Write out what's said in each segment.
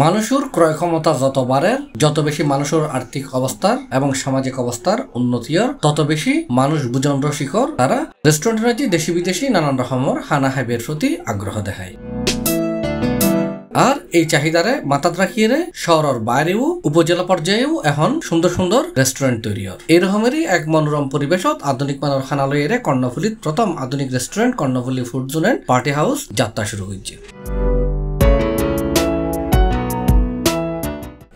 মানুষের ক্রয় ক্ষমতা যত বাড়ে, যত বেশি মানুষের আর্থিক অবস্থার এবং সামাজিক অবস্থার উন্নতি তত বেশি মানুষ বুজন রসিকর তারা রেস্টুরেন্টের দেশি বিদেশি নানান রকমের হানা হাইবের প্রতি আগ্রহ দেখায়। আর এই চাহিদারে মাথাত রাখিয়ে শহরের বাইরেও উপজেলা পর্যায়েও এখন সুন্দর সুন্দর রেস্টুরেন্ট তৈরি হয়। এই রকমেরই এক মনোরম পরিবেশত আধুনিক মানের খানালয়ের কর্ণফুলিত প্রথম আধুনিক restaurant Karnaphuli food zone and party house যাত্রা শুরু হয়েছে।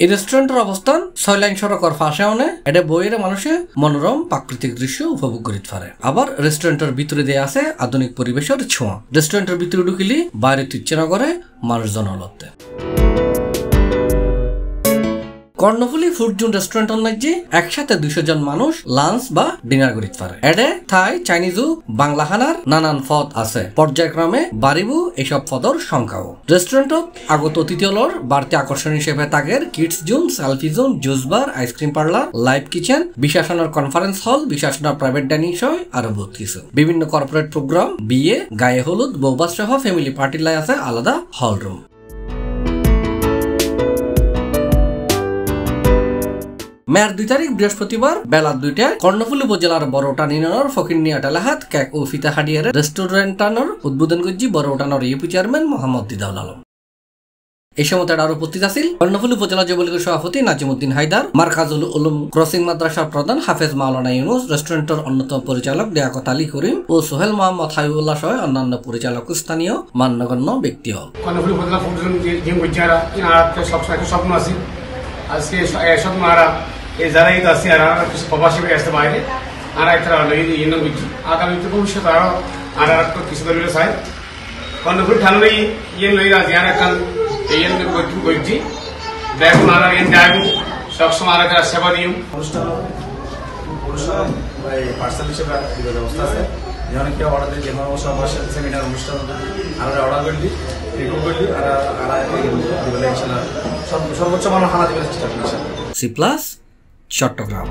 এই রেস্টুরেন্টের অবস্থান 6 লাইন সড়কের পাশে অনে এটা বইয়ের মানুষে মনোরম প্রাকৃতিক দৃশ্য উপভোগ করতে পারে। আবার রেস্টুরেন্টের ভিতরে দেয়া আছে আধুনিক পরিবেশের ছোঁয়া। রেস্টুরেন্টের ভিতরে ঢুকিলি বাইরে তুচ্ছে না করে মানুষজন হলতে। কর্ণফুলি ফুড জোন রেস্টুরেন্টের মধ্যে একসাথে 200 জন মানুষ লাঞ্চ বা ডিনার করতে পারে। এডে থাই, চাইনিজু, বাংলা খানার নানান পদ আছে। পর্যায়ক্রমে বাড়িবু এসব পদর সংখ্যাও। রেস্টুরেন্টত আগত অতিথির বাড়তি আকর্ষণ হিসেবে তাগের kids zone, selfie zone, juice bar, ice cream parlour, live kitchen, বিশাসনের কনফারেন্স হল, বিশাসনের প্রাইভেট ডাইনিং সহ আরো বহুত কিছু। বিভিন্ন কর্পোরেট প্রোগ্রাম, বিয়ে, গায়ে হলুদ, বৌবাস সহ ফ্যামিলি পার্টির লাই আছে আলাদা হল রুম। মেয়ার 2 তারিখ বৃহস্পতিবার বেলা 2টায় কর্ণফুলি উপজেলার বড়ওটান ইউনিয়নের ফকিরনিয়া টালাহাত কেক ও ফিতাহাডিয়ার রেস্টুরেন্টানোর উদ্বোধন করছি বড়ওটানোর ইউপি চেয়ারম্যান মোহাম্মদ দিদাউল আলম। এই সময় তার আরো উপস্থিত আছেন কর্ণফুলি উপজেলা যুবলীগের সভাপতি নাজিমুদ্দিন হায়দার, মারকাজুল উলুম ক্রসিং মাদ্রাসার প্রধান হাফেজ মাওলানা ইউনুস, রেস্টুরেন্টের অন্যতম পরিচালক লিয়াকত আলী করিম ও সোহেল মোহাম্মদ হাবিবুল্লাহ সহ অন্যান্য পরিচালক স্থানীয় মান্যগণ্য ব্যক্তি। কর্ণফুলি উপজেলা ফুড জোন যে বইচারা সবসময় একটা স্বপ্ন আছে, আজকে স্বপ্ন আরা এই যারাই তো আছে আর কিছু প্রবাসী আসতে বাইরে আর একটা ইয়ে বুঝছি আগামী ভবিষ্যৎ আরো কিছু ধরে চাই কর্ণফুলি ঠান্ডা ইয়ে লই আছে আর একটা ইয়ে করছি দেখুন আর যাইব সবসময় আর একটা সেবা দিও। অনুষ্ঠান পার্সেল হিসেবে ব্যবস্থা আছে, যেমন কেউ অর্ডার দিই, যেমন সেমিনার অনুষ্ঠান আর অর্ডার করলি রিকোড করলি আর সর্বোচ্চ মানুষ খানা দিবে চেষ্টা করছি। C plus Chittagong.